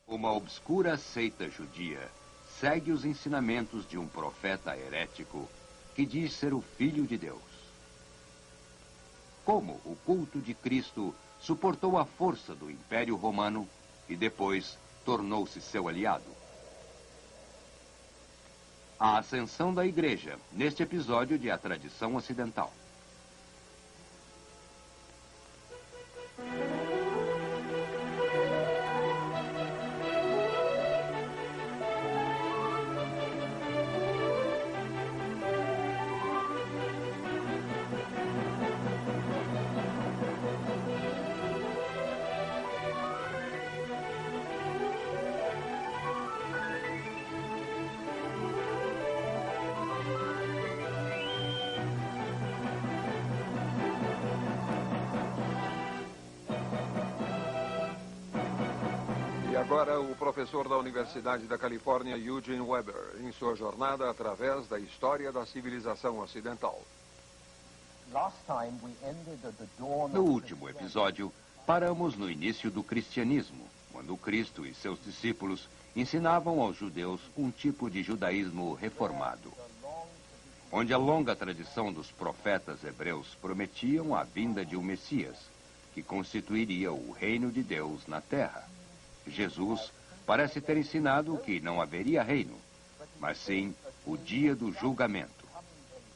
Uma obscura seita judia segue os ensinamentos de um profeta herético que diz ser o Filho de Deus. Como o culto de Cristo suportou a força do Império Romano e depois tornou-se seu aliado. A ascensão da Igreja, neste episódio de A Tradição Ocidental. Agora, o professor da Universidade da Califórnia, Eugene Weber, em sua jornada através da história da civilização ocidental. No último episódio, paramos no início do cristianismo, quando Cristo e seus discípulos ensinavam aos judeus um tipo de judaísmo reformado, onde a longa tradição dos profetas hebreus prometiam a vinda de um Messias, que constituiria o reino de Deus na terra. Jesus parece ter ensinado que não haveria reino, mas sim o dia do julgamento,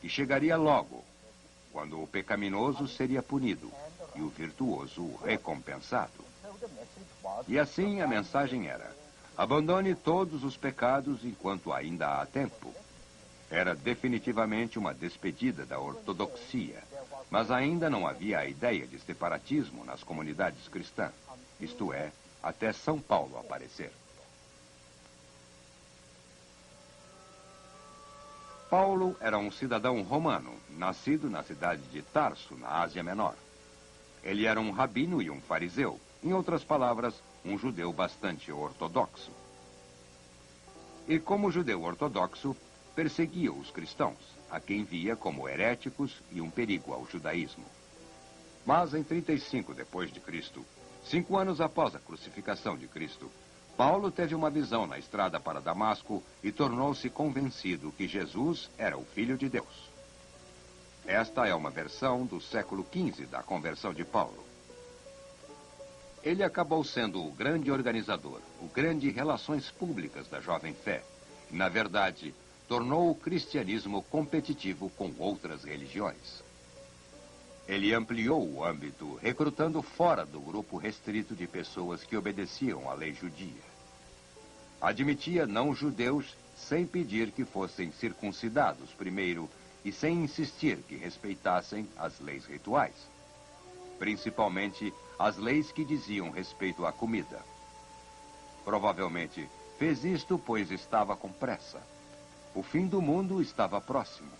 que chegaria logo, quando o pecaminoso seria punido e o virtuoso recompensado. E assim a mensagem era: abandone todos os pecados enquanto ainda há tempo. Era definitivamente uma despedida da ortodoxia, mas ainda não havia a ideia de separatismo nas comunidades cristãs, isto é, até São Paulo aparecer. Paulo era um cidadão romano, nascido na cidade de Tarso, na Ásia Menor. Ele era um rabino e um fariseu, em outras palavras, um judeu bastante ortodoxo. E como judeu ortodoxo, perseguia os cristãos, a quem via como heréticos e um perigo ao judaísmo. Mas em 35 depois de Cristo, 5 anos após a crucificação de Cristo, Paulo teve uma visão na estrada para Damasco e tornou-se convencido que Jesus era o Filho de Deus. Esta é uma versão do século XV da conversão de Paulo. Ele acabou sendo o grande organizador, o grande relações públicas da jovem fé. E, na verdade, tornou o cristianismo competitivo com outras religiões. Ele ampliou o âmbito, recrutando fora do grupo restrito de pessoas que obedeciam à lei judia. Admitia não-judeus sem pedir que fossem circuncidados primeiro e sem insistir que respeitassem as leis rituais, principalmente as leis que diziam respeito à comida. Provavelmente fez isto pois estava com pressa. O fim do mundo estava próximo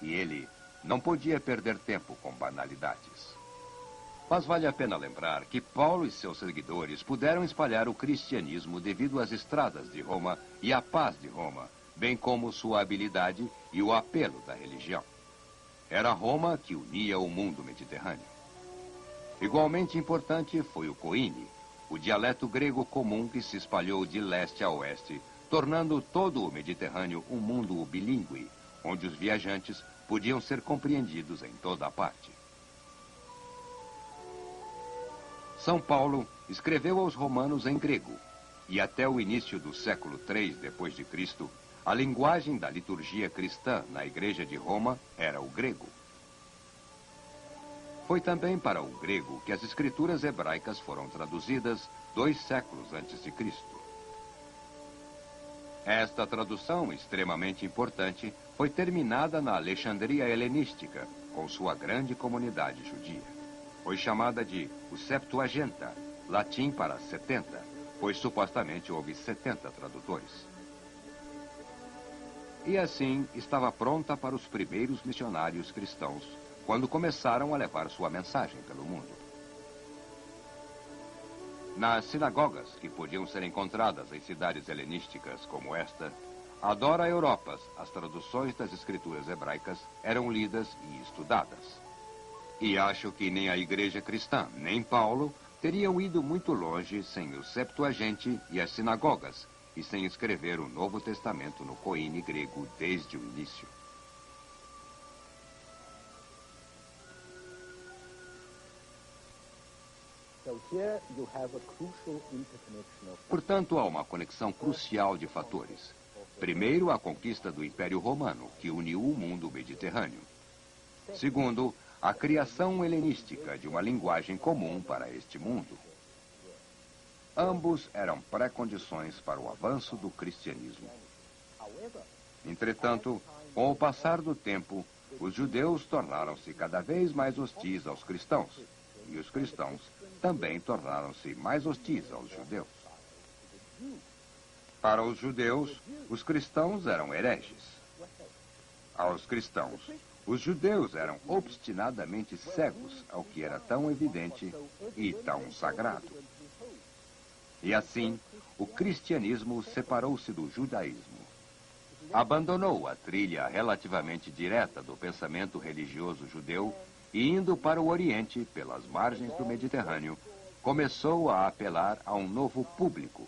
e ele não podia perder tempo com banalidades. Mas vale a pena lembrar que Paulo e seus seguidores puderam espalhar o cristianismo devido às estradas de Roma e à paz de Roma, bem como sua habilidade e o apelo da religião. Era Roma que unia o mundo mediterrâneo. Igualmente importante foi o koine, o dialeto grego comum que se espalhou de leste a oeste, tornando todo o Mediterrâneo um mundo bilíngue, onde os viajantes podiam ser compreendidos em toda a parte. São Paulo escreveu aos romanos em grego, e até o início do século III depois de Cristo, a linguagem da liturgia cristã na Igreja de Roma era o grego. Foi também para o grego que as escrituras hebraicas foram traduzidas 2 séculos antes de Cristo. Esta tradução, extremamente importante, foi terminada na Alexandria helenística, com sua grande comunidade judia. Foi chamada de o Septuaginta, latim para 70, pois supostamente houve 70 tradutores. E assim estava pronta para os primeiros missionários cristãos, quando começaram a levar sua mensagem pelo mundo. Nas sinagogas, que podiam ser encontradas em cidades helenísticas como esta, adora Europas, as traduções das escrituras hebraicas eram lidas e estudadas. E acho que nem a igreja cristã, nem Paulo, teriam ido muito longe sem o Septuaginte e as sinagogas, e sem escrever o Novo Testamento no koine grego desde o início. Portanto, há uma conexão crucial de fatores. Primeiro, a conquista do Império Romano, que uniu o mundo mediterrâneo. Segundo, a criação helenística de uma linguagem comum para este mundo. Ambos eram pré-condições para o avanço do cristianismo. Entretanto, com o passar do tempo, os judeus tornaram-se cada vez mais hostis aos cristãos, e os cristãos também tornaram-se mais hostis aos judeus. Para os judeus, os cristãos eram hereges. Aos cristãos, os judeus eram obstinadamente cegos ao que era tão evidente e tão sagrado. E assim, o cristianismo separou-se do judaísmo. Abandonou a trilha relativamente direta do pensamento religioso judeu e, indo para o Oriente, pelas margens do Mediterrâneo, começou a apelar a um novo público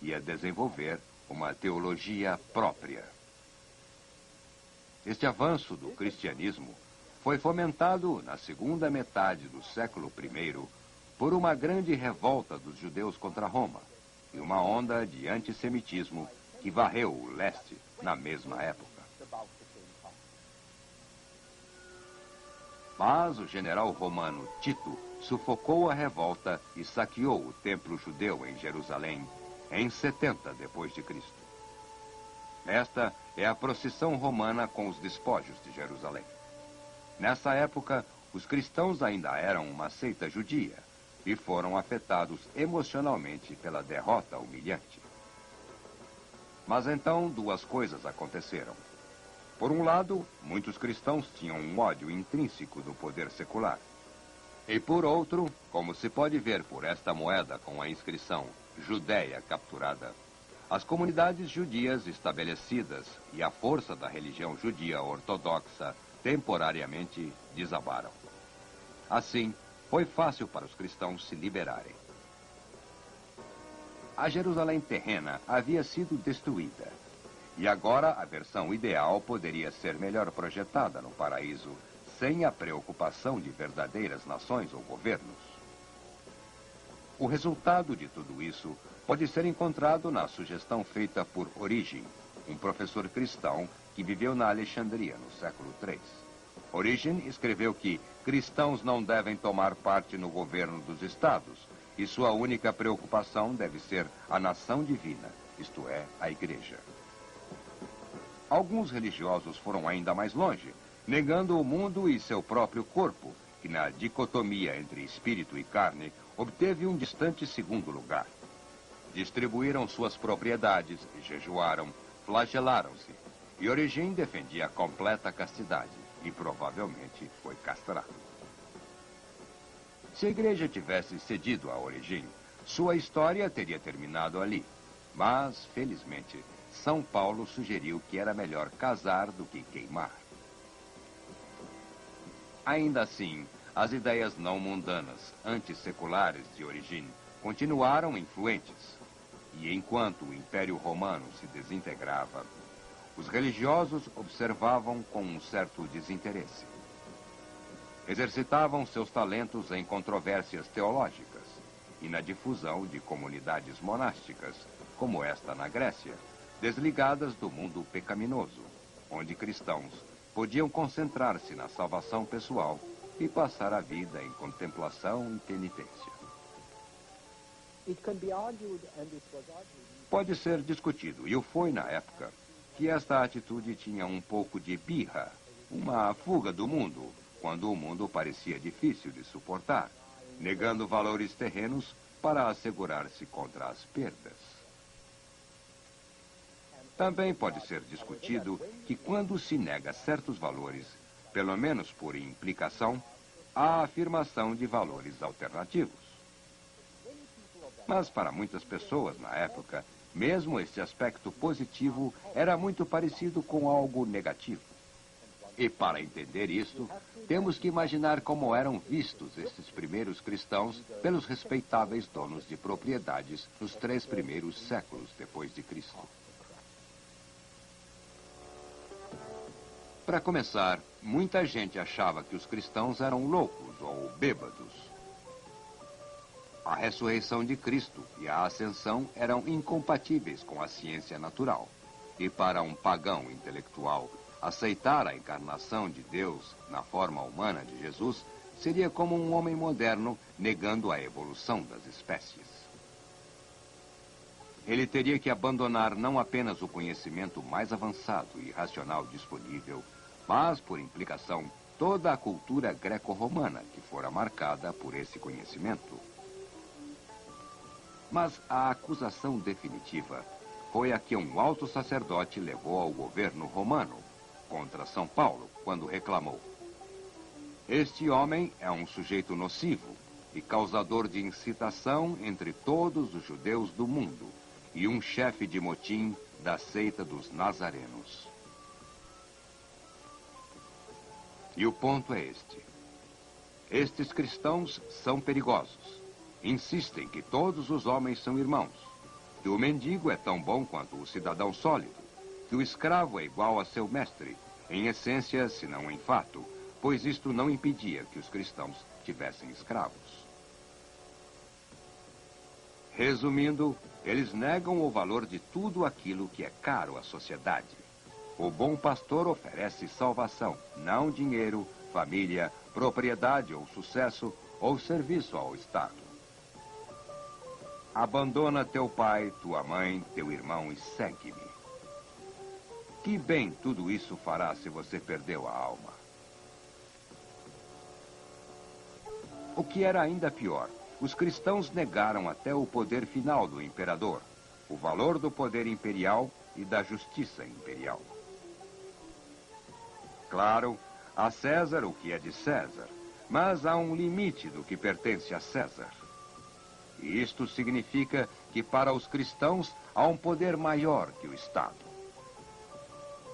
e a desenvolver uma teologia própria. Este avanço do cristianismo foi fomentado na segunda metade do século I por uma grande revolta dos judeus contra Roma e uma onda de antissemitismo que varreu o leste na mesma época. Mas o general romano Tito sufocou a revolta e saqueou o templo judeu em Jerusalém em 70 d.C. Esta é a procissão romana com os despojos de Jerusalém. Nessa época, os cristãos ainda eram uma seita judia e foram afetados emocionalmente pela derrota humilhante. Mas então duas coisas aconteceram. Por um lado, muitos cristãos tinham um ódio intrínseco do poder secular. E por outro, como se pode ver por esta moeda com a inscrição Judéia capturada, as comunidades judias estabelecidas e a força da religião judia ortodoxa temporariamente desabaram. Assim, foi fácil para os cristãos se liberarem. A Jerusalém terrena havia sido destruída. E agora a versão ideal poderia ser melhor projetada no paraíso, sem a preocupação de verdadeiras nações ou governos. O resultado de tudo isso pode ser encontrado na sugestão feita por Origen, um professor cristão que viveu na Alexandria no século III. Origen escreveu que cristãos não devem tomar parte no governo dos estados e sua única preocupação deve ser a nação divina, isto é, a igreja. Alguns religiosos foram ainda mais longe, negando o mundo e seu próprio corpo, que na dicotomia entre espírito e carne obteve um distante segundo lugar. Distribuíram suas propriedades, jejuaram, flagelaram-se, e Origen defendia a completa castidade e provavelmente foi castrado. Se a igreja tivesse cedido a Origen, sua história teria terminado ali. Mas, felizmente, São Paulo sugeriu que era melhor casar do que queimar. Ainda assim, as ideias não mundanas, antisseculares de Origen, continuaram influentes. E enquanto o Império Romano se desintegrava, os religiosos observavam com um certo desinteresse. Exercitavam seus talentos em controvérsias teológicas e na difusão de comunidades monásticas, como esta na Grécia, desligadas do mundo pecaminoso, onde cristãos podiam concentrar-se na salvação pessoal e passar a vida em contemplação e penitência. Pode ser discutido, e o foi na época, que esta atitude tinha um pouco de birra, uma fuga do mundo, quando o mundo parecia difícil de suportar, negando valores terrenos para assegurar-se contra as perdas. Também pode ser discutido que quando se nega certos valores, pelo menos por implicação, há a afirmação de valores alternativos. Mas para muitas pessoas na época, mesmo este aspecto positivo era muito parecido com algo negativo. E para entender isto, temos que imaginar como eram vistos estes primeiros cristãos pelos respeitáveis donos de propriedades nos 3 primeiros séculos depois de Cristo. Para começar, muita gente achava que os cristãos eram loucos ou bêbados. A ressurreição de Cristo e a ascensão eram incompatíveis com a ciência natural. E para um pagão intelectual, aceitar a encarnação de Deus na forma humana de Jesus seria como um homem moderno negando a evolução das espécies. Ele teria que abandonar não apenas o conhecimento mais avançado e racional disponível, mas, por implicação, toda a cultura greco-romana que fora marcada por esse conhecimento. Mas a acusação definitiva foi a que um alto sacerdote levou ao governo romano contra São Paulo, quando reclamou: "Este homem é um sujeito nocivo e causador de incitação entre todos os judeus do mundo e um chefe de motim da seita dos nazarenos." E o ponto é este. Estes cristãos são perigosos. Insistem que todos os homens são irmãos, que o mendigo é tão bom quanto o cidadão sólido, que o escravo é igual a seu mestre, em essência, se não em fato, pois isto não impedia que os cristãos tivessem escravos. Resumindo, eles negam o valor de tudo aquilo que é caro à sociedade. O bom pastor oferece salvação, não dinheiro, família, propriedade ou sucesso, ou serviço ao Estado. Abandona teu pai, tua mãe, teu irmão e segue-me. Que bem tudo isso fará se você perdeu a alma? O que era ainda pior, os cristãos negaram até o poder final do imperador, o valor do poder imperial e da justiça imperial. Claro, a César o que é de César, mas há um limite do que pertence a César. E isto significa que para os cristãos há um poder maior que o Estado.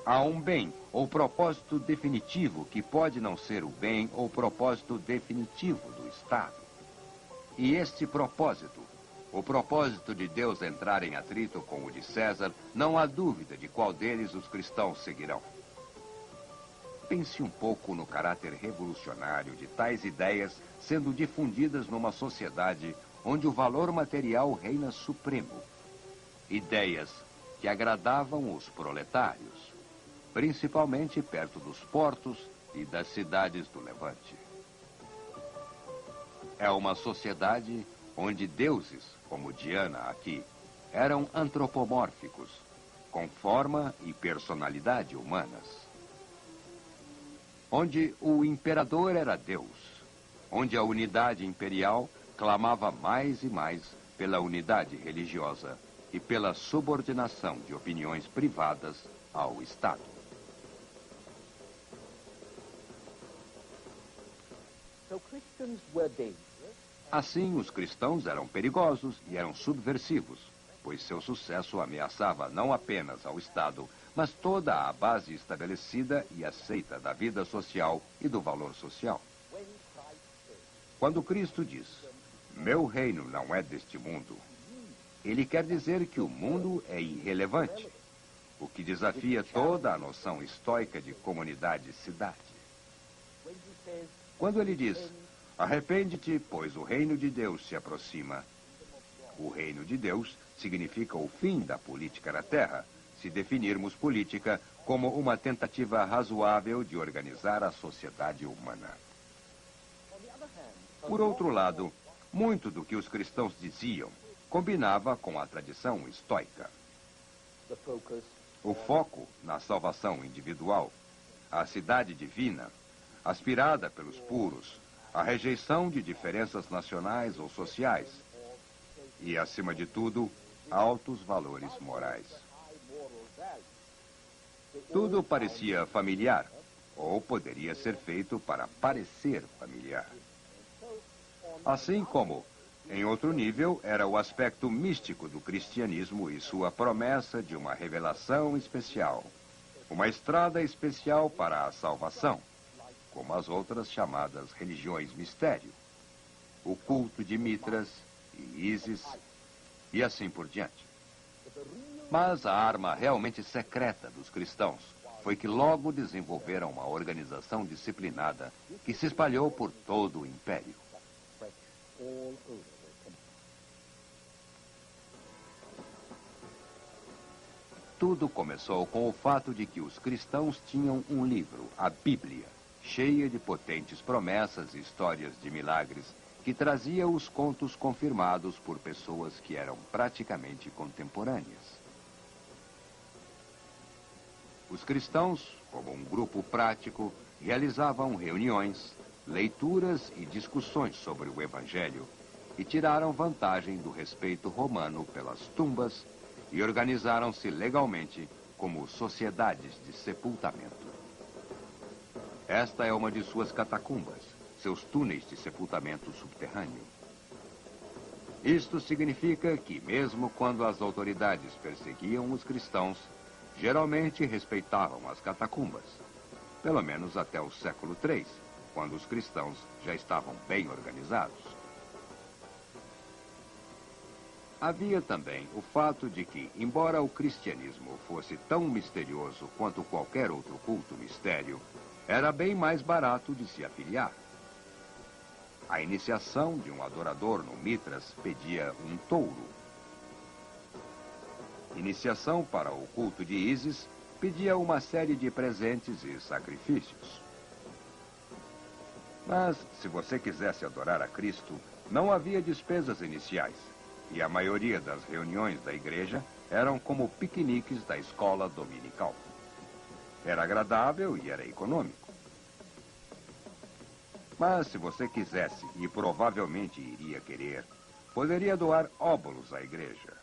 Há um bem ou propósito definitivo que pode não ser o bem ou propósito definitivo do Estado. E este propósito, o propósito de Deus entrar em atrito com o de César, não há dúvida de qual deles os cristãos seguirão. Pense um pouco no caráter revolucionário de tais ideias sendo difundidas numa sociedade onde o valor material reina supremo. Ideias que agradavam os proletários, principalmente perto dos portos e das cidades do Levante. É uma sociedade onde deuses, como Diana aqui, eram antropomórficos, com forma e personalidade humanas. Onde o imperador era Deus, onde a unidade imperial clamava mais e mais pela unidade religiosa e pela subordinação de opiniões privadas ao Estado. Assim, os cristãos eram perigosos e eram subversivos, pois seu sucesso ameaçava não apenas ao Estado, mas toda a base estabelecida e aceita da vida social e do valor social. Quando Cristo diz: "Meu reino não é deste mundo", ele quer dizer que o mundo é irrelevante, o que desafia toda a noção estoica de comunidade-cidade. Quando ele diz: "Arrepende-te, pois o reino de Deus se aproxima", o reino de Deus significa o fim da política na Terra, se definirmos política como uma tentativa razoável de organizar a sociedade humana. Por outro lado, muito do que os cristãos diziam combinava com a tradição estoica. O foco na salvação individual, a cidade divina, aspirada pelos puros, a rejeição de diferenças nacionais ou sociais e, acima de tudo, altos valores morais. Tudo parecia familiar, ou poderia ser feito para parecer familiar. Assim como, em outro nível, era o aspecto místico do cristianismo e sua promessa de uma revelação especial. Uma estrada especial para a salvação, como as outras chamadas religiões mistério, o culto de Mitras e Ísis e assim por diante. Mas a arma realmente secreta dos cristãos foi que logo desenvolveram uma organização disciplinada que se espalhou por todo o império. Tudo começou com o fato de que os cristãos tinham um livro, a Bíblia, cheia de potentes promessas e histórias de milagres, que trazia os contos confirmados por pessoas que eram praticamente contemporâneas. Os cristãos, como um grupo prático, realizavam reuniões, leituras e discussões sobre o Evangelho e tiraram vantagem do respeito romano pelas tumbas e organizaram-se legalmente como sociedades de sepultamento. Esta é uma de suas catacumbas, seus túneis de sepultamento subterrâneo. Isto significa que, mesmo quando as autoridades perseguiam os cristãos, geralmente respeitavam as catacumbas, pelo menos até o século III, quando os cristãos já estavam bem organizados. Havia também o fato de que, embora o cristianismo fosse tão misterioso quanto qualquer outro culto mistério, era bem mais barato de se afiliar. A iniciação de um adorador no Mitras pedia um touro. Iniciação para o culto de Ísis pedia uma série de presentes e sacrifícios. Mas, se você quisesse adorar a Cristo, não havia despesas iniciais. E a maioria das reuniões da igreja eram como piqueniques da escola dominical. Era agradável e era econômico. Mas se você quisesse, e provavelmente iria querer, poderia doar óbolos à igreja.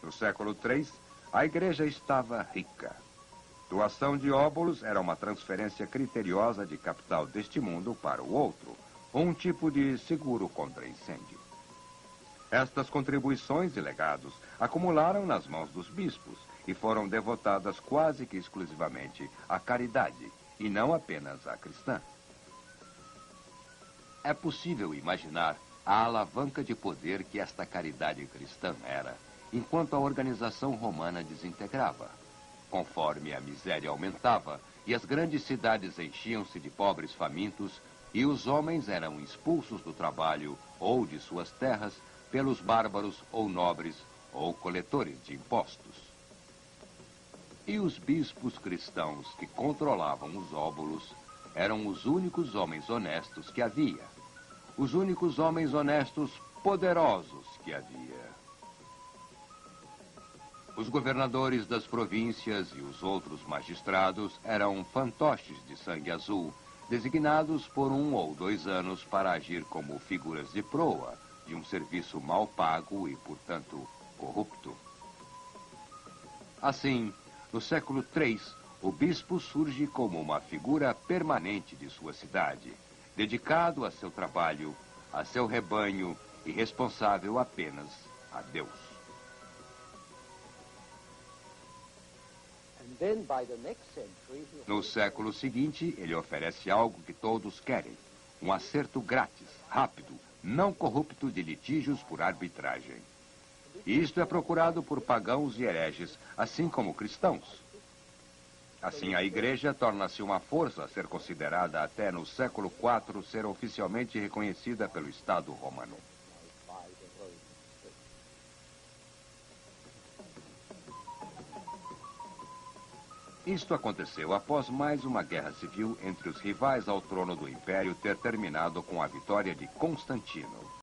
No século III, a igreja estava rica. Doação de óbolos era uma transferência criteriosa de capital deste mundo para o outro, um tipo de seguro contra incêndio. Estas contribuições e legados acumularam nas mãos dos bispos e foram devotadas quase que exclusivamente à caridade, e não apenas à cristã. É possível imaginar a alavanca de poder que esta caridade cristã era, enquanto a organização romana desintegrava. Conforme a miséria aumentava e as grandes cidades enchiam-se de pobres famintos e os homens eram expulsos do trabalho ou de suas terras pelos bárbaros ou nobres ou coletores de impostos. E os bispos cristãos que controlavam os óbolos eram os únicos homens honestos que havia. Os únicos homens honestos poderosos que havia. Os governadores das províncias e os outros magistrados eram fantoches de sangue azul, designados por 1 ou 2 anos para agir como figuras de proa de um serviço mal pago e, portanto, corrupto. Assim, no século III, o bispo surge como uma figura permanente de sua cidade, dedicado a seu trabalho, a seu rebanho e responsável apenas a Deus. No século seguinte, ele oferece algo que todos querem, um acerto grátis, rápido, não corrupto de litígios por arbitragem. E isto é procurado por pagãos e hereges, assim como cristãos. Assim, a igreja torna-se uma força a ser considerada até no século IV ser oficialmente reconhecida pelo Estado romano. Isto aconteceu após mais uma guerra civil entre os rivais ao trono do Império ter terminado com a vitória de Constantino.